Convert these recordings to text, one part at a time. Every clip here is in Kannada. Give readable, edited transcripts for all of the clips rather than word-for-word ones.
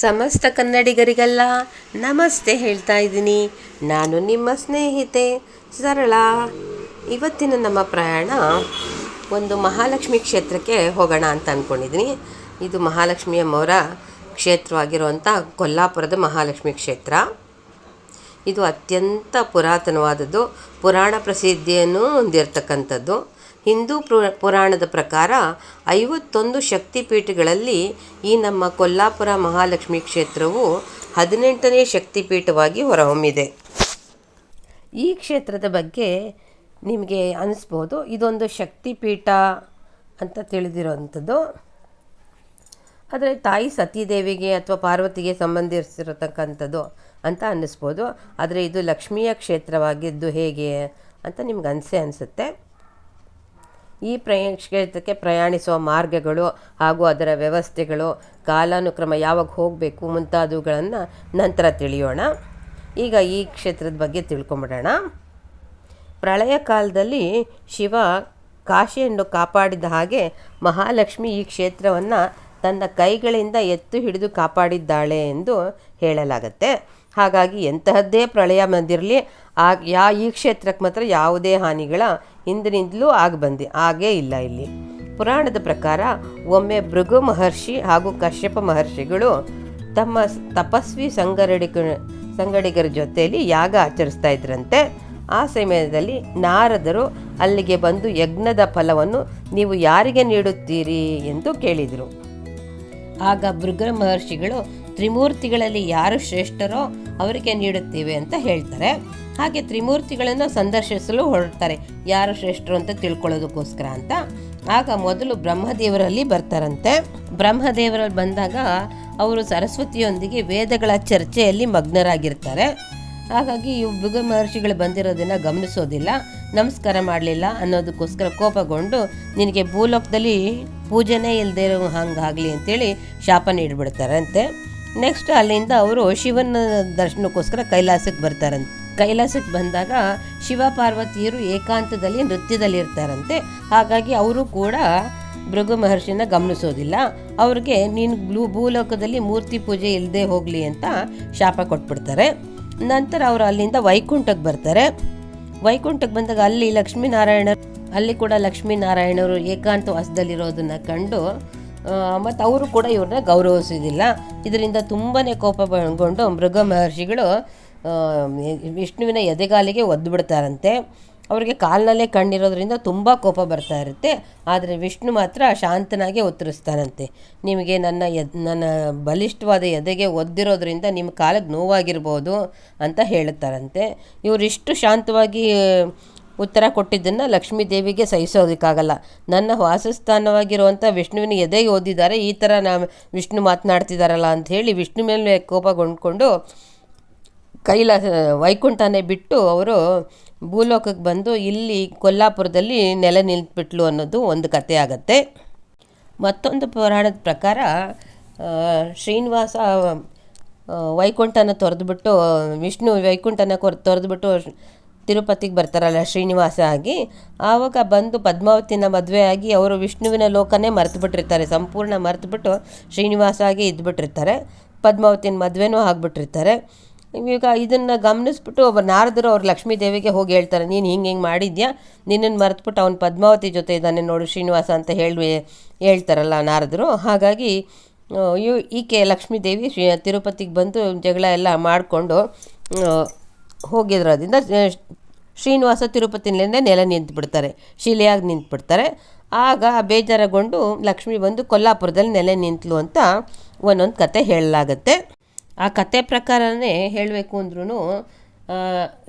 ಸಮಸ್ತ ಕನ್ನಡಿಗರಿಗೆಲ್ಲ ನಮಸ್ತೆ ಹೇಳ್ತಾ ಇದ್ದೀನಿ. ನಾನು ನಿಮ್ಮ ಸ್ನೇಹಿತೆ ಸರಳ. ಇವತ್ತಿನ ನಮ್ಮ ಪ್ರಯಾಣ ಒಂದು ಮಹಾಲಕ್ಷ್ಮಿ ಕ್ಷೇತ್ರಕ್ಕೆ ಹೋಗೋಣ ಅಂತ ಅಂದ್ಕೊಂಡಿದ್ದೀನಿ. ಇದು ಮಹಾಲಕ್ಷ್ಮಿಯ ಮೌರ ಕ್ಷೇತ್ರವಾಗಿರುವಂಥ ಕೊಲ್ಲಾಪುರದ ಮಹಾಲಕ್ಷ್ಮಿ ಕ್ಷೇತ್ರ. ಇದು ಅತ್ಯಂತ ಪುರಾತನವಾದದ್ದು, ಪುರಾಣ ಪ್ರಸಿದ್ಧಿಯನ್ನು ಹೊಂದಿರತಕ್ಕಂಥದ್ದು. ಹಿಂದೂ ಪುರಾಣದ ಪ್ರಕಾರ 51 ಶಕ್ತಿಪೀಠಗಳಲ್ಲಿ ಈ ನಮ್ಮ ಕೊಲ್ಲಾಪುರ ಮಹಾಲಕ್ಷ್ಮಿ ಕ್ಷೇತ್ರವು 18ನೇ ಶಕ್ತಿಪೀಠವಾಗಿ ಹೊರಹೊಮ್ಮಿದೆ. ಈ ಕ್ಷೇತ್ರದ ಬಗ್ಗೆ ನಿಮಗೆ ಅನಿಸ್ಬೋದು, ಇದೊಂದು ಶಕ್ತಿಪೀಠ ಅಂತ ತಿಳಿದಿರೋವಂಥದ್ದು. ಆದರೆ ತಾಯಿ ಸತೀದೇವಿಗೆ ಅಥವಾ ಪಾರ್ವತಿಗೆ ಸಂಬಂಧಿಸಿರತಕ್ಕಂಥದ್ದು ಅಂತ ಅನ್ನಿಸ್ಬೋದು. ಆದರೆ ಇದು ಲಕ್ಷ್ಮಿಯ ಕ್ಷೇತ್ರವಾಗಿದ್ದು ಹೇಗೆ ಅಂತ ನಿಮ್ಗೆ ಅನಿಸುತ್ತೆ. ಈ ಕ್ಷೇತ್ರಕ್ಕೆ ಪ್ರಯಾಣಿಸುವ ಮಾರ್ಗಗಳು ಹಾಗೂ ಅದರ ವ್ಯವಸ್ಥೆಗಳು, ಕಾಲಾನುಕ್ರಮ, ಯಾವಾಗ ಹೋಗಬೇಕು ಮುಂತಾದವುಗಳನ್ನು ನಂತರ ತಿಳಿಯೋಣ. ಈಗ ಈ ಕ್ಷೇತ್ರದ ಬಗ್ಗೆ ತಿಳ್ಕೊಂಬಿಡೋಣ. ಪ್ರಳಯ ಕಾಲದಲ್ಲಿ ಶಿವ ಕಾಶಿಯನ್ನು ಕಾಪಾಡಿದ ಹಾಗೆ ಮಹಾಲಕ್ಷ್ಮಿ ಈ ಕ್ಷೇತ್ರವನ್ನು ತನ್ನ ಕೈಗಳಿಂದ ಎತ್ತು ಹಿಡಿದು ಕಾಪಾಡಿದ್ದಾಳೆ ಎಂದು ಹೇಳಲಾಗತ್ತೆ. ಹಾಗಾಗಿ ಎಂತಹದ್ದೇ ಪ್ರಳಯ ಬಂದಿರಲಿ ಈ ಕ್ಷೇತ್ರಕ್ಕೆ ಮಾತ್ರ ಯಾವುದೇ ಹಾನಿಗಳ ಹಿಂದಿನಿಂದಲೂ ಆಗೇ ಇಲ್ಲ. ಇಲ್ಲಿ ಪುರಾಣದ ಪ್ರಕಾರ ಒಮ್ಮೆ ಭೃಗು ಮಹರ್ಷಿ ಹಾಗೂ ಕಶ್ಯಪ ಮಹರ್ಷಿಗಳು ತಮ್ಮ ತಪಸ್ವಿ ಸಂಗಡಿಗರ ಜೊತೆಯಲ್ಲಿ ಯಾಗ ಆಚರಿಸ್ತಾ ಇದ್ರಂತೆ. ಆ ಸಮಯದಲ್ಲಿ ನಾರದರು ಅಲ್ಲಿಗೆ ಬಂದು ಯಜ್ಞದ ಫಲವನ್ನು ನೀವು ಯಾರಿಗೆ ನೀಡುತ್ತೀರಿ ಎಂದು ಕೇಳಿದರು. ಆಗ ಭೃಗು ಮಹರ್ಷಿಗಳು ತ್ರಿಮೂರ್ತಿಗಳಲ್ಲಿ ಯಾರು ಶ್ರೇಷ್ಠರೋ ಅವರಿಗೆ ನೀಡುತ್ತೇವೆ ಅಂತ ಹೇಳ್ತಾರೆ. ಹಾಗೆ ತ್ರಿಮೂರ್ತಿಗಳನ್ನು ಸಂದರ್ಶಿಸಲು ಹೊರಡ್ತಾರೆ, ಯಾರು ಶ್ರೇಷ್ಠರು ಅಂತ ತಿಳ್ಕೊಳ್ಳೋದಕ್ಕೋಸ್ಕರ ಅಂತ. ಆಗ ಮೊದಲು ಬ್ರಹ್ಮದೇವರಲ್ಲಿ ಬರ್ತಾರಂತೆ. ಬ್ರಹ್ಮದೇವರಲ್ಲಿ ಬಂದಾಗ ಅವರು ಸರಸ್ವತಿಯೊಂದಿಗೆ ವೇದಗಳ ಚರ್ಚೆಯಲ್ಲಿ ಮಗ್ನರಾಗಿರ್ತಾರೆ. ಹಾಗಾಗಿ ಇವು ಭೃಗು ಮಹರ್ಷಿಗಳು ಬಂದಿರೋದನ್ನು ಗಮನಿಸೋದಿಲ್ಲ, ನಮಸ್ಕಾರ ಮಾಡಲಿಲ್ಲ ಅನ್ನೋದಕ್ಕೋಸ್ಕರ ಕೋಪಗೊಂಡು ನಿನಗೆ ಭೂಲೋಕದಲ್ಲಿ ಪೂಜೆನೇ ಇಲ್ಲದೆ ಇರೋ ಹಂಗಾಗಲಿ ಅಂತೇಳಿ ಶಾಪ ನೀಡಿಬಿಡ್ತಾರಂತೆ. ನೆಕ್ಸ್ಟ್ ಅಲ್ಲಿಂದ ಅವರು ಶಿವನ ದರ್ಶನಕ್ಕೋಸ್ಕರ ಕೈಲಾಸಕ್ಕೆ ಬರ್ತಾರಂತೆ. ಕೈಲಾಸಕ್ಕೆ ಬಂದಾಗ ಶಿವ ಪಾರ್ವತಿಯರು ಏಕಾಂತದಲ್ಲಿ ನೃತ್ಯದಲ್ಲಿ ಇರ್ತಾರಂತೆ. ಹಾಗಾಗಿ ಅವರು ಕೂಡ ಭೃಗು ಮಹರ್ಷಿನ ಗಮನಿಸೋದಿಲ್ಲ. ಅವ್ರಿಗೆ ನೀನು ಭೂಲೋಕದಲ್ಲಿ ಮೂರ್ತಿ ಪೂಜೆ ಇಲ್ಲದೆ ಹೋಗಲಿ ಅಂತ ಶಾಪ ಕೊಟ್ಬಿಡ್ತಾರೆ. ನಂತರ ಅವರು ಅಲ್ಲಿಂದ ವೈಕುಂಠಕ್ಕೆ ಬರ್ತಾರೆ. ವೈಕುಂಠಕ್ಕೆ ಬಂದಾಗ ಅಲ್ಲಿ ಕೂಡ ಲಕ್ಷ್ಮೀನಾರಾಯಣರು ಏಕಾಂತ ವಾಸದಲ್ಲಿರೋದನ್ನು ಕಂಡು ಮತ್ತು ಅವರು ಕೂಡ ಇವ್ರನ್ನ ಗೌರವಿಸೋದಿಲ್ಲ. ಇದರಿಂದ ತುಂಬಾ ಕೋಪಗೊಂಡು ಭೃಗು ಮಹರ್ಷಿಗಳು ವಿಷ್ಣುವಿನ ಎದೆಗಾಲಿಗೆ ಒದ್ದು ಬಿಡ್ತಾರಂತೆ. ಅವ್ರಿಗೆ ಕಾಲಿನಲ್ಲೇ ಕಣ್ಣಿರೋದ್ರಿಂದ ತುಂಬ ಕೋಪ ಬರ್ತಾ ಇರುತ್ತೆ. ಆದರೆ ವಿಷ್ಣು ಮಾತ್ರ ಶಾಂತನಾಗೆ ಉತ್ತರಿಸ್ತಾನಂತೆ, ನಿಮಗೆ ನನ್ನ ಬಲಿಷ್ಠವಾದ ಎದೆಗೆ ಒದ್ದಿರೋದ್ರಿಂದ ನಿಮ್ಮ ಕಾಲಿಗೆ ನೋವಾಗಿರ್ಬೋದು ಅಂತ ಹೇಳುತ್ತಾರಂತೆ. ಇವರಿಷ್ಟು ಶಾಂತವಾಗಿ ಉತ್ತರ ಕೊಟ್ಟಿದ್ದನ್ನು ಲಕ್ಷ್ಮೀ ದೇವಿಗೆ ಸಹಿಸೋದಕ್ಕಾಗಲ್ಲ. ನನ್ನ ವಾಸಸ್ಥಾನವಾಗಿರುವಂಥ ವಿಷ್ಣುವಿನ ಎದೆಗೆ ಓದಿದ್ದಾರೆ, ಈ ಥರ ವಿಷ್ಣು ಮಾತನಾಡ್ತಿದ್ದಾರಲ್ಲ ಅಂತ ಹೇಳಿ ವಿಷ್ಣು ಮೇಲೆ ಕೋಪಗೊಂಡ್ಕೊಂಡು ವೈಕುಂಠನೇ ಬಿಟ್ಟು ಅವರು ಭೂಲೋಕಕ್ಕೆ ಬಂದು ಇಲ್ಲಿ ಕೊಲ್ಲಾಪುರದಲ್ಲಿ ನೆಲೆ ನಿಂತುಬಿಟ್ಲು ಅನ್ನೋದು ಒಂದು ಕಥೆ ಆಗತ್ತೆ. ಮತ್ತೊಂದು ಪುರಾಣದ ಪ್ರಕಾರ ಶ್ರೀನಿವಾಸ ವೈಕುಂಠನ ತೊರೆದುಬಿಟ್ಟು ವಿಷ್ಣು ವೈಕುಂಠನ ತೊರೆದುಬಿಟ್ಟು ತಿರುಪತಿಗೆ ಬರ್ತಾರಲ್ಲ ಶ್ರೀನಿವಾಸ ಆಗಿ, ಆವಾಗ ಬಂದು ಪದ್ಮಾವತಿನ ಮದುವೆ ಆಗಿ ಅವರು ವಿಷ್ಣುವಿನ ಲೋಕನೇ ಮರೆತುಬಿಟ್ಟಿರ್ತಾರೆ. ಸಂಪೂರ್ಣ ಮರೆತುಬಿಟ್ಟು ಶ್ರೀನಿವಾಸ ಆಗಿ ಇದ್ದುಬಿಟ್ಟಿರ್ತಾರೆ. ಪದ್ಮಾವತಿನ ಮದುವೆನೂ ಆಗಿಬಿಟ್ಟಿರ್ತಾರೆ. ಈಗ ಇದನ್ನು ಗಮನಿಸ್ಬಿಟ್ಟು ನಾರದರು ಅವ್ರು ಲಕ್ಷ್ಮೀ ದೇವಿಗೆ ಹೋಗಿ ಹೇಳ್ತಾರೆ, ನೀನು ಹಿಂಗೆ ಮಾಡಿದ್ಯಾ, ನಿನ್ನನ್ನು ಮರೆತುಬಿಟ್ಟು ಅವನು ಪದ್ಮಾವತಿ ಜೊತೆ ಇದ್ದಾನೆ ನೋಡು ಶ್ರೀನಿವಾಸ ಅಂತ ಹೇಳ್ತಾರಲ್ಲ ನಾರದರು. ಹಾಗಾಗಿ ಈಕೆ ಲಕ್ಷ್ಮೀ ದೇವಿ ತಿರುಪತಿಗೆ ಬಂದು ಜಗಳ ಎಲ್ಲ ಮಾಡಿಕೊಂಡು ಹೋಗಿರೋದ್ರಿಂದ ಶ್ರೀನಿವಾಸ ತಿರುಪತಿನಿಂದ ನೆಲೆ ನಿಂತುಬಿಡ್ತಾರೆ, ಶಿಲೆಯಾಗಿ ನಿಂತುಬಿಡ್ತಾರೆ. ಆಗ ಬೇಜಾರಗೊಂಡು ಲಕ್ಷ್ಮಿ ಬಂದು ಕೊಲ್ಲಾಪುರದಲ್ಲಿ ನೆಲೆ ನಿಂತಲು ಅಂತ ಒಂದೊಂದು ಕತೆ ಹೇಳಲಾಗತ್ತೆ. ಆ ಕತೆ ಪ್ರಕಾರನೇ ಹೇಳಬೇಕು ಅಂದ್ರೂ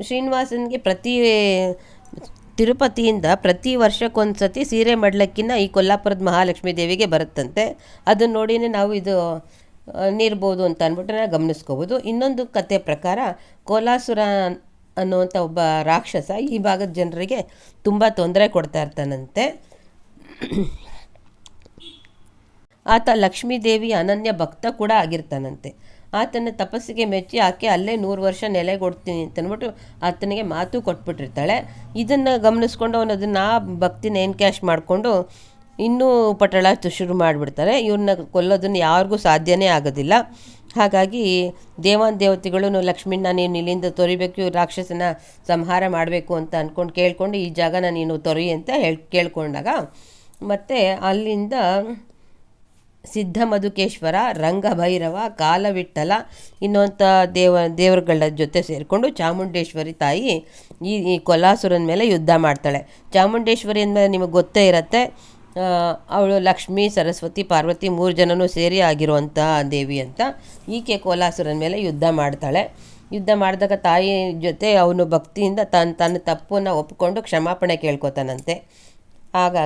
ಶ್ರೀನಿವಾಸನಿಗೆ ತಿರುಪತಿಯಿಂದ ಪ್ರತಿ ವರ್ಷಕ್ಕೊಂದು ಸತಿ ಸೀರೆ ಮಡ್ಲಕ್ಕಿನ್ನ ಈ ಕೊಲ್ಲಾಪುರದ ಮಹಾಲಕ್ಷ್ಮೀ ದೇವಿಗೆ ಬರುತ್ತಂತೆ. ಅದನ್ನು ನೋಡಿನೇ ನಾವು ಇದು ನೀರ್ಬೋದು ಅಂತ ಅಂದ್ಬಿಟ್ಟು ನಾವು ಗಮನಿಸ್ಕೋಬೋದು. ಇನ್ನೊಂದು ಕತೆ ಪ್ರಕಾರ ಕೋಲಾಸುರ ಅನ್ನುವಂಥ ಒಬ್ಬ ರಾಕ್ಷಸ ಈ ಭಾಗದ ಜನರಿಗೆ ತುಂಬ ತೊಂದರೆ ಕೊಡ್ತಾ ಇರ್ತಾನಂತೆ. ಆತ ಲಕ್ಷ್ಮೀ ದೇವಿ ಅನನ್ಯ ಭಕ್ತ ಕೂಡ ಆಗಿರ್ತಾನಂತೆ. ಆತನ ತಪಸ್ಸಿಗೆ ಮೆಚ್ಚಿ ಆಕೆ ಅಲ್ಲೇ 100 ವರ್ಷ ನೆಲೆಗೊಡ್ತೀನಿ ಅಂತಂದ್ಬಿಟ್ಟು ಆತನಿಗೆ ಮಾತು ಕೊಟ್ಬಿಟ್ಟಿರ್ತಾಳೆ. ಇದನ್ನು ಗಮನಿಸ್ಕೊಂಡು ಅವನು ಅದನ್ನು ಆ ಭಕ್ತಿನ ಕ್ಯಾಶ್ ಮಾಡಿಕೊಂಡು ಇನ್ನೂ ಪಟಳ ಶುರು ಮಾಡಿಬಿಡ್ತಾರೆ. ಇವ್ರನ್ನ ಕೊಲ್ಲೋದನ್ನು ಯಾರಿಗೂ ಸಾಧ್ಯನೇ ಆಗೋದಿಲ್ಲ. ಹಾಗಾಗಿ ದೇವಾನ್ ದೇವತೆಗಳು ಲಕ್ಷ್ಮೀನ ನೀನು ಇಲ್ಲಿಂದ ತೊರಿಬೇಕು, ರಾಕ್ಷಸನ ಸಂಹಾರ ಮಾಡಬೇಕು ಅಂತ ಅಂದ್ಕೊಂಡು ಕೇಳ್ಕೊಂಡು ಈ ಜಾಗನ ನೀನು ತೊರಿ ಅಂತ ಕೇಳ್ಕೊಂಡಾಗ ಮತ್ತು ಅಲ್ಲಿಂದ ಸಿದ್ಧಮಧುಕೇಶ್ವರ, ರಂಗಭೈರವ, ಕಾಲವಿಠಲ ಇನ್ನೊಂಥ ದೇವರುಗಳ ಜೊತೆ ಸೇರಿಕೊಂಡು ಚಾಮುಂಡೇಶ್ವರಿ ತಾಯಿ ಈ ಕೊಲ್ಹಾಸುರನ ಮೇಲೆ ಯುದ್ಧ ಮಾಡ್ತಾಳೆ. ಚಾಮುಂಡೇಶ್ವರಿ ಅಂದಮೇಲೆ ನಿಮಗೆ ಗೊತ್ತೇ ಇರುತ್ತೆ, ಅವಳು ಲಕ್ಷ್ಮೀ, ಸರಸ್ವತಿ, ಪಾರ್ವತಿ 3 ಜನನೂ ಸೇರಿ ಆಗಿರುವಂಥ ದೇವಿ ಅಂತ. ಈಕೆ ಕೊಲ್ಹಾಸುರನ ಮೇಲೆ ಯುದ್ಧ ಮಾಡ್ತಾಳೆ. ಯುದ್ಧ ಮಾಡಿದಾಗ ತಾಯಿ ಜೊತೆ ಅವನು ಭಕ್ತಿಯಿಂದ ತನ್ನ ತಪ್ಪನ್ನು ಒಪ್ಪಿಕೊಂಡು ಕ್ಷಮಾಪಣೆ ಕೇಳ್ಕೊತಾನಂತೆ. ಆಗ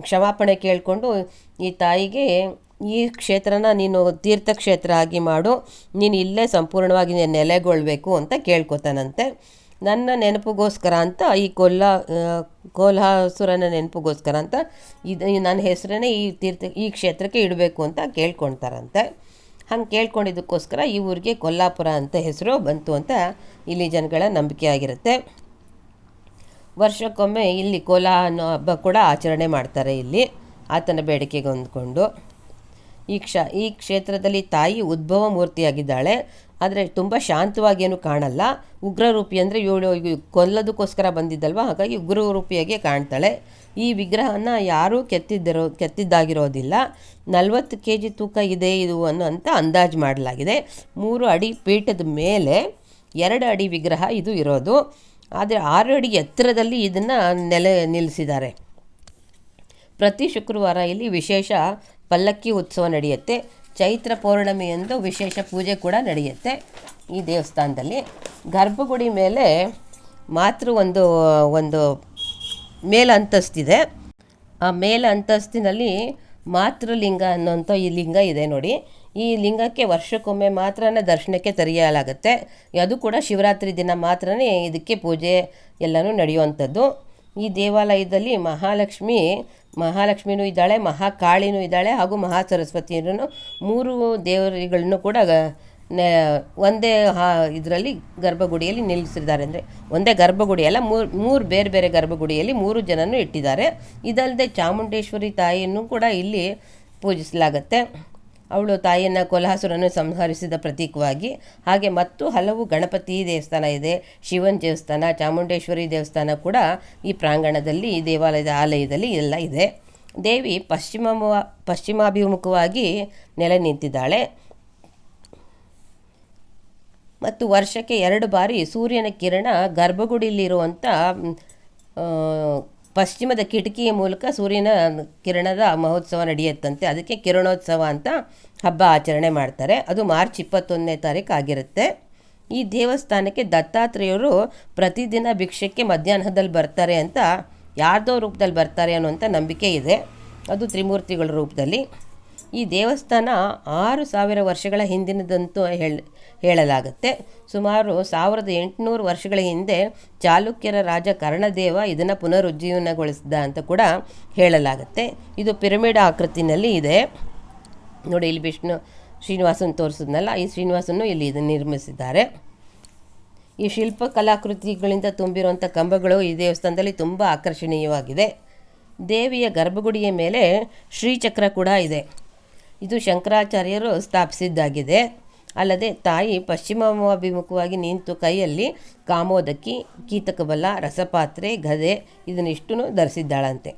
ಕ್ಷಮಾಪಣೆ ಕೇಳಿಕೊಂಡು ಈ ತಾಯಿಗೆ ಈ ಕ್ಷೇತ್ರನ ನೀನು ತೀರ್ಥಕ್ಷೇತ್ರ ಆಗಿ ಮಾಡು, ನೀನು ಇಲ್ಲೇ ಸಂಪೂರ್ಣವಾಗಿ ನೆಲೆಗೊಳ್ಬೇಕು ಅಂತ ಕೇಳ್ಕೊತಾನಂತೆ. ನನ್ನ ನೆನಪಿಗೋಸ್ಕರ ಅಂತ ಈ ಕೊಲ್ಹಾಸುರನ ನೆನಪಿಗೋಸ್ಕರ ಅಂತ ನನ್ನ ಹೆಸರನ್ನೇ ಈ ಕ್ಷೇತ್ರಕ್ಕೆ ಇಡಬೇಕು ಅಂತ ಕೇಳ್ಕೊಳ್ತಾರಂತೆ. ಹಂಗೆ ಕೇಳ್ಕೊಂಡಿದ್ದಕ್ಕೋಸ್ಕರ ಈ ಊರಿಗೆ ಕೊಲ್ಲಾಪುರ ಅಂತ ಹೆಸರು ಬಂತು ಅಂತ ಇಲ್ಲಿ ಜನಗಳ ನಂಬಿಕೆ ಆಗಿರುತ್ತೆ. ವರ್ಷಕ್ಕೊಮ್ಮೆ ಇಲ್ಲಿ ಕೋಲಾ ಅನ್ನೋ ಹಬ್ಬ ಕೂಡ ಆಚರಣೆ ಮಾಡ್ತಾರೆ ಇಲ್ಲಿ ಆತನ ಬೇಡಿಕೆಗೆ ಹೊಂದ್ಕೊಂಡು. ಈ ಕ್ಷೇತ್ರದಲ್ಲಿ ತಾಯಿ ಉದ್ಭವ ಮೂರ್ತಿಯಾಗಿದ್ದಾಳೆ. ಆದರೆ ತುಂಬ ಶಾಂತವಾಗೇನು ಕಾಣಲ್ಲ. ಉಗ್ರರೂಪಿ ಅಂದರೆ ಇವಳು ಕೊಲ್ಲೋದಕ್ಕೋಸ್ಕರ ಬಂದಿದ್ದಲ್ವ, ಹಾಗಾಗಿ ಉಗ್ರರೂಪಿಯಾಗೆ ಕಾಣ್ತಾಳೆ. ಈ ವಿಗ್ರಹನ ಯಾರೂ ಕೆತ್ತಿದ್ದಾಗಿರೋದಿಲ್ಲ. 40 kg ತೂಕ ಇದೆ ಇದು ಅನ್ನೋಂಥ ಅಂದಾಜು ಮಾಡಲಾಗಿದೆ. 3 ಅಡಿ ಪೀಠದ ಮೇಲೆ 2 ಅಡಿ ವಿಗ್ರಹ ಇದು ಇರೋದು. ಆದರೆ 6 ಅಡಿ ಎತ್ತರದಲ್ಲಿ ಇದನ್ನು ನಿಲ್ಲಿಸಿದ್ದಾರೆ. ಪ್ರತಿ ಶುಕ್ರವಾರ ಇಲ್ಲಿ ವಿಶೇಷ ಪಲ್ಲಕ್ಕಿ ಉತ್ಸವ ನಡೆಯುತ್ತೆ. ಚೈತ್ರ ಪೌರ್ಣಮಿಯಂದು ವಿಶೇಷ ಪೂಜೆ ಕೂಡ ನಡೆಯುತ್ತೆ ಈ ದೇವಸ್ಥಾನದಲ್ಲಿ. ಗರ್ಭಗುಡಿ ಮೇಲೆ ಮಾತ್ರ ಒಂದು ಮೇಲಂತಸ್ತಿದೆ. ಆ ಮೇಲಂತಸ್ತಿನಲ್ಲಿ ಮಾತೃಲಿಂಗ ಅನ್ನೋಂಥ ಈ ಲಿಂಗ ಇದೆ ನೋಡಿ. ಈ ಲಿಂಗಕ್ಕೆ ವರ್ಷಕ್ಕೊಮ್ಮೆ ಮಾತ್ರ ದರ್ಶನಕ್ಕೆ ತೆರೆಯಲಾಗುತ್ತೆ. ಅದು ಕೂಡ ಶಿವರಾತ್ರಿ ದಿನ ಮಾತ್ರ ಇದಕ್ಕೆ ಪೂಜೆ ಎಲ್ಲನೂ ನಡೆಯುವಂಥದ್ದು. ಈ ದೇವಾಲಯದಲ್ಲಿ ಮಹಾಲಕ್ಷ್ಮಿನೂ ಇದ್ದಾಳೆ, ಮಹಾಕಾಳಿನೂ ಇದ್ದಾಳೆ, ಹಾಗೂ ಮಹಾಸರಸ್ವತಿಯನ್ನು 3 ದೇವರುಗಳನ್ನು ಕೂಡ ಒಂದೇ ಇದರಲ್ಲಿ ಗರ್ಭಗುಡಿಯಲ್ಲಿ ನಿಲ್ಲಿಸಿದ್ದಾರೆ. ಅಂದರೆ ಒಂದೇ ಗರ್ಭಗುಡಿ ಅಲ್ಲ, ಮೂರು ಬೇರೆ ಬೇರೆ ಗರ್ಭಗುಡಿಯಲ್ಲಿ 3 ಜನನೂ ಇಟ್ಟಿದ್ದಾರೆ. ಇದಲ್ಲದೆ ಚಾಮುಂಡೇಶ್ವರಿ ತಾಯಿಯನ್ನು ಕೂಡ ಇಲ್ಲಿ ಪೂಜಿಸಲಾಗತ್ತೆ. ಅವಳು ತಾಯಿಯನ್ನು ಕೊಲ್ಹಾಸುರನ್ನು ಸಂಹರಿಸಿದ ಪ್ರತೀಕವಾಗಿ. ಹಾಗೆ ಮತ್ತು ಹಲವು ಗಣಪತಿ ದೇವಸ್ಥಾನ ಇದೆ, ಶಿವನ ದೇವಸ್ಥಾನ, ಚಾಮುಂಡೇಶ್ವರಿ ದೇವಸ್ಥಾನ ಕೂಡ ಈ ಪ್ರಾಂಗಣದಲ್ಲಿ, ಈ ದೇವಾಲಯದ ಆಲಯದಲ್ಲಿ ಎಲ್ಲ ಇದೆ. ದೇವಿ ಪಶ್ಚಿಮಾಭಿಮುಖವಾಗಿ ನೆಲೆ ನಿಂತಿದ್ದಾಳೆ ಮತ್ತು ವರ್ಷಕ್ಕೆ 2 ಬಾರಿ ಸೂರ್ಯನ ಕಿರಣ ಗರ್ಭಗುಡಿಯಲ್ಲಿರುವಂಥ ಪಶ್ಚಿಮದ ಕಿಟಕಿಯ ಮೂಲಕ ಸೂರ್ಯನ ಕಿರಣದ ಮಹೋತ್ಸವ ನಡೆಯುತ್ತಂತೆ. ಅದಕ್ಕೆ ಕಿರಣೋತ್ಸವ ಅಂತ ಹಬ್ಬ ಆಚರಣೆ ಮಾಡ್ತಾರೆ. ಅದು ಮಾರ್ಚ್ 21ನೇ ತಾರೀಕು ಆಗಿರುತ್ತೆ. ಈ ದೇವಸ್ಥಾನಕ್ಕೆ ದತ್ತಾತ್ರೇಯರು ಪ್ರತಿದಿನ ಭಿಕ್ಷಕ್ಕೆ ಮಧ್ಯಾಹ್ನದಲ್ಲಿ ಬರ್ತಾರೆ ಅಂತ, ಯಾರ್ದೋ ರೂಪದಲ್ಲಿ ಬರ್ತಾರೆ ಅನ್ನುವಂಥ ನಂಬಿಕೆ ಇದೆ. ಅದು ತ್ರಿಮೂರ್ತಿಗಳ ರೂಪದಲ್ಲಿ. ಈ ದೇವಸ್ಥಾನ 6000 ವರ್ಷಗಳ ಹಿಂದಿನದಂತೂ ಹೇಳಲಾಗುತ್ತೆ. ಸುಮಾರು 1800 ವರ್ಷಗಳ ಹಿಂದೆ ಚಾಲುಕ್ಯರ ರಾಜ ಕರ್ಣದೇವ ಇದನ್ನು ಪುನರುಜ್ಜೀವನಗೊಳಿಸಿದ ಅಂತ ಕೂಡ ಹೇಳಲಾಗುತ್ತೆ. ಇದು ಪಿರಮಿಡ್ ಆಕೃತಿನಲ್ಲಿ ಇದೆ ನೋಡಿ. ಇಲ್ಲಿ ವಿಷ್ಣು ಶ್ರೀನಿವಾಸನ್ ತೋರಿಸಿದ್ನಲ್ಲ, ಈ ಶ್ರೀನಿವಾಸನ್ನು ಇಲ್ಲಿ ಇದನ್ನು ನಿರ್ಮಿಸಿದ್ದಾರೆ. ಈ ಶಿಲ್ಪ ಕಲಾಕೃತಿಗಳಿಂದ ತುಂಬಿರುವಂಥ ಕಂಬಗಳು ಈ ದೇವಸ್ಥಾನದಲ್ಲಿ ತುಂಬ ಆಕರ್ಷಣೀಯವಾಗಿದೆ. ದೇವಿಯ ಗರ್ಭಗುಡಿಯ ಮೇಲೆ ಶ್ರೀಚಕ್ರ ಕೂಡ ಇದೆ. ಇದು ಶಂಕರಾಚಾರ್ಯರು ಸ್ಥಾಪಿಸಿದ್ದಾಗಿದೆ. ಅಲ್ಲದೆ ತಾಯಿ ಪಶ್ಚಿಮಾಭಿಮುಖವಾಗಿ ನಿಂತು ಕೈಯಲ್ಲಿ ಕಾಮೋದಕಿ, ಕೀತಕಬಲ, ರಸಪಾತ್ರೆ, ಗದೆ ಇದನ್ನಿಷ್ಟನ್ನು ಧರಿಸಿದ್ದಾಳಂತೆ.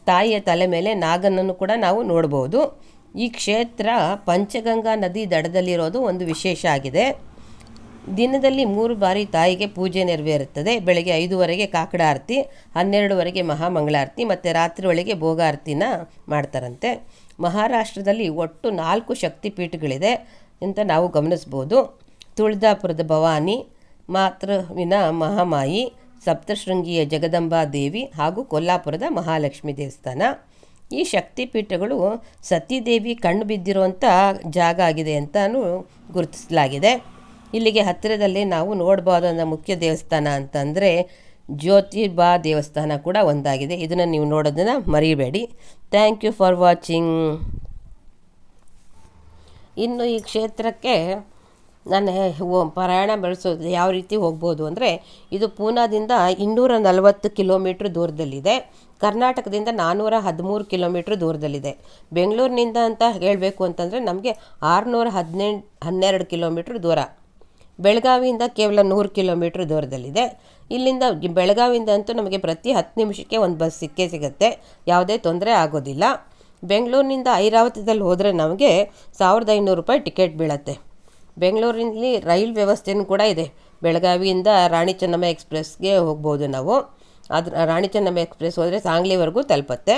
ತಾಯಿಯ ತಲೆ ಮೇಲೆ ನಾಗನನ್ನು ಕೂಡ ನಾವು ನೋಡ್ಬೋದು. ಈ ಕ್ಷೇತ್ರ ಪಂಚಗಂಗಾ ನದಿ ದಡದಲ್ಲಿರೋದು ಒಂದು ವಿಶೇಷ ಆಗಿದೆ. ದಿನದಲ್ಲಿ 3 ಬಾರಿ ತಾಯಿಗೆ ಪೂಜೆ ನೆರವೇರುತ್ತದೆ. ಬೆಳಗ್ಗೆ 5ವರೆಗೆ ಕಾಕಡ ಆರತಿ, 12ವರೆಗೆ ಮಹಾಮಂಗಳಾರತಿ ಮತ್ತು ರಾತ್ರಿ ಒಳಗೆ ಭೋಗಾರತಿನ ಮಾಡ್ತಾರಂತೆ. ಮಹಾರಾಷ್ಟ್ರದಲ್ಲಿ ಒಟ್ಟು 4 ಶಕ್ತಿಪೀಠಗಳಿದೆ ಅಂತ ನಾವು ಗಮನಿಸ್ಬೋದು. ತುಳಜಾಪುರದ ಭವಾನಿ, ಮಾತೃವಿನ ಮಹಾಮಾಯಿ, ಸಪ್ತಶೃಂಗಿಯ ಜಗದಂಬಾ ದೇವಿ ಹಾಗೂ ಕೊಲ್ಲಾಪುರದ ಮಹಾಲಕ್ಷ್ಮಿ ದೇವಸ್ಥಾನ. ಈ ಶಕ್ತಿಪೀಠಗಳು ಸತೀದೇವಿ ಕಣ್ಣು ಬಿದ್ದಿರುವಂಥ ಜಾಗ ಆಗಿದೆ ಅಂತಲೂ ಗುರುತಿಸಲಾಗಿದೆ. ಇಲ್ಲಿಗೆ ಹತ್ತಿರದಲ್ಲೇ ನಾವು ನೋಡಬಹುದಾದ ಮುಖ್ಯ ದೇವಸ್ಥಾನ ಅಂತಂದರೆ ಜ್ಯೋತಿಬಾ ದೇವಸ್ಥಾನ ಕೂಡ ಒಂದಾಗಿದೆ. ಇದನ್ನು ನೀವು ನೋಡೋದನ್ನು ಮರಿಬೇಡಿ. Thank you for watching. ಇನ್ನು ಈ ಕ್ಷೇತ್ರಕ್ಕೆ ಪ್ರಯಾಣ ಬೆಳೆಸೋದು ಯಾವ ರೀತಿ ಹೋಗ್ಬೋದು ಅಂದರೆ, ಇದು ಪೂನಾದಿಂದ 240 ಕಿಲೋಮೀಟ್ರ್ ದೂರದಲ್ಲಿದೆ. ಕರ್ನಾಟಕದಿಂದ 413 ಕಿಲೋಮೀಟ್ರ್ ದೂರದಲ್ಲಿದೆ. ಬೆಂಗಳೂರಿನಿಂದ ಅಂತ ಹೇಳಬೇಕು ಅಂತಂದರೆ ನಮಗೆ 612 ಕಿಲೋಮೀಟ್ರ್ ದೂರ. ಬೆಳಗಾವಿಯಿಂದ ಕೇವಲ 100 ಕಿಲೋಮೀಟ್ರ್ ದೂರದಲ್ಲಿದೆ. ಇಲ್ಲಿಂದ ಬೆಳಗಾವಿಯಿಂದ ಅಂತೂ ನಮಗೆ ಪ್ರತಿ 10 ನಿಮಿಷಕ್ಕೆ ಒಂದು ಬಸ್ ಸಿಗುತ್ತೆ, ಯಾವುದೇ ತೊಂದರೆ ಆಗೋದಿಲ್ಲ. ಬೆಂಗಳೂರಿನಿಂದ ಐರಾವತದಲ್ಲಿ ಹೋದರೆ ನಮಗೆ 1500 ರೂಪಾಯಿ ಟಿಕೆಟ್ ಬೀಳುತ್ತೆ. ಬೆಂಗಳೂರಿನಲ್ಲಿ ರೈಲ್ ವ್ಯವಸ್ಥೆಯೂ ಕೂಡ ಇದೆ. ಬೆಳಗಾವಿಯಿಂದ ರಾಣಿ ಚೆನ್ನಮ್ಮ ಎಕ್ಸ್ಪ್ರೆಸ್ಗೆ ಹೋಗ್ಬೋದು ನಾವು. ರಾಣಿ ಚೆನ್ನಮ್ಮ ಎಕ್ಸ್ಪ್ರೆಸ್ ಹೋದರೆ ಸಾಂಗ್ಲಿವರೆಗೂ ತಲುಪುತ್ತೆ.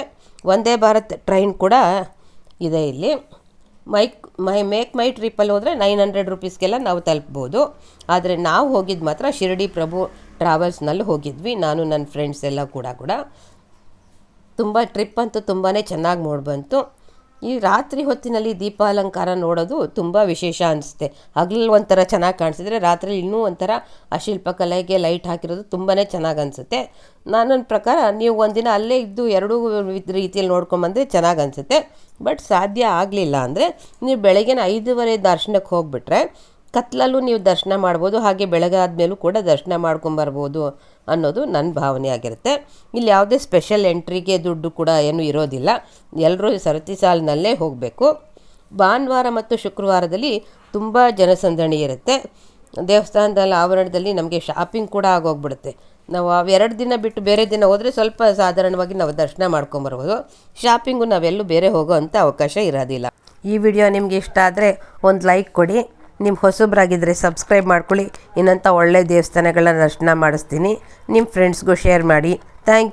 ವಂದೇ ಭಾರತ್ ಟ್ರೈನ್ ಕೂಡ ಇದೆ ಇಲ್ಲಿ. ಮೇಕ್ ಮೈ ಟ್ರಿಪ್ಪಲ್ಲಿ ಹೋದರೆ 900 ರುಪೀಸ್ಗೆಲ್ಲ ನಾವು ತಲುಪ್ಬೋದು. ಆದರೆ ನಾವು ಹೋಗಿದ್ದು ಮಾತ್ರ ಶಿರಡಿ ಪ್ರಭು ಟ್ರಾವೆಲ್ಸ್ನಲ್ಲಿ ಹೋಗಿದ್ವಿ, ನಾನು ನನ್ನ ಫ್ರೆಂಡ್ಸ್ ಎಲ್ಲ ಕೂಡ ತುಂಬ ಟ್ರಿಪ್ ಅಂತೂ ತುಂಬಾ ಚೆನ್ನಾಗಿ ಬಂತು. ಈ ರಾತ್ರಿ ಹೊತ್ತಿನಲ್ಲಿ ದೀಪಾಲಂಕಾರ ನೋಡೋದು ತುಂಬ ವಿಶೇಷ ಅನಿಸುತ್ತೆ. ಹಗಲಲ್ಲಿ ಒಂಥರ ಚೆನ್ನಾಗಿ ಕಾಣಿಸಿದ್ರೆ ರಾತ್ರಿ ಇನ್ನೂ ಒಂಥರ ಆ ಶಿಲ್ಪಕಲೆಗೆ ಲೈಟ್ ಹಾಕಿರೋದು ತುಂಬಾ ಚೆನ್ನಾಗಿ ಅನಿಸುತ್ತೆ. ನನ್ನ ಪ್ರಕಾರ ನೀವು ಒಂದಿನ ಅಲ್ಲೇ ಇದ್ದು ಎರಡೂ ರೀತಿಯಲ್ಲಿ ನೋಡ್ಕೊಂಬಂದರೆ ಚೆನ್ನಾಗಿ ಅನಿಸುತ್ತೆ. ಬಟ್ ಸಾಧ್ಯ ಆಗಲಿಲ್ಲ ಅಂದರೆ ನೀವು ಬೆಳಗ್ಗೆನ 5:30 ದರ್ಶನಕ್ಕೆ ಹೋಗಿಬಿಟ್ರೆ ಕತ್ಲಲ್ಲೂ ನೀವು ದರ್ಶನ ಮಾಡ್ಬೋದು, ಹಾಗೆ ಬೆಳಗ್ಗೆ ಆದಮೇಲೂ ಕೂಡ ದರ್ಶನ ಮಾಡ್ಕೊಂಬರ್ಬೋದು ಅನ್ನೋದು ನನ್ನ ಭಾವನೆ ಆಗಿರುತ್ತೆ. ಇಲ್ಲಿ ಯಾವುದೇ ಸ್ಪೆಷಲ್ ಎಂಟ್ರಿಗೆ ದುಡ್ಡು ಕೂಡ ಏನೂ ಇರೋದಿಲ್ಲ, ಎಲ್ಲರೂ ಸರತಿ ಸಾಲಿನಲ್ಲೇ ಹೋಗಬೇಕು. ಭಾನುವಾರ ಮತ್ತು ಶುಕ್ರವಾರದಲ್ಲಿ ತುಂಬ ಜನಸಂದಣಿ ಇರುತ್ತೆ. ದೇವಸ್ಥಾನದಲ್ಲಿ ಆವರಣದಲ್ಲಿ ನಮಗೆ ಶಾಪಿಂಗ್ ಕೂಡ ಆಗೋಗ್ಬಿಡುತ್ತೆ. ನಾವು 2 ದಿನ ಬಿಟ್ಟು ಬೇರೆ ದಿನ ಹೋದರೆ ಸ್ವಲ್ಪ ಸಾಧಾರಣವಾಗಿ ನಾವು ದರ್ಶನ ಮಾಡ್ಕೊಂಬರ್ಬೋದು. ಶಾಪಿಂಗು ನಾವೆಲ್ಲೂ ಬೇರೆ ಹೋಗೋ ಅಂಥ ಅವಕಾಶ ಇರೋದಿಲ್ಲ. ಈ ವಿಡಿಯೋ ನಿಮಗೆ ಇಷ್ಟ ಆದರೆ ಒಂದು ಲೈಕ್ ಕೊಡಿ. ನಿಮ್ಮ ಹೊಸಬ್ರಾಗಿದ್ದರೆ ಸಬ್ಸ್ಕ್ರೈಬ್ ಮಾಡ್ಕೊಳ್ಳಿ. ಇನ್ನಂಥ ಒಳ್ಳೆಯ ದೇವಸ್ಥಾನಗಳನ್ನ ದರ್ಶನ ಮಾಡಿಸ್ತೀನಿ. ನಿಮ್ಮ ಫ್ರೆಂಡ್ಸ್ಗೂ ಶೇರ್ ಮಾಡಿ. Thank you.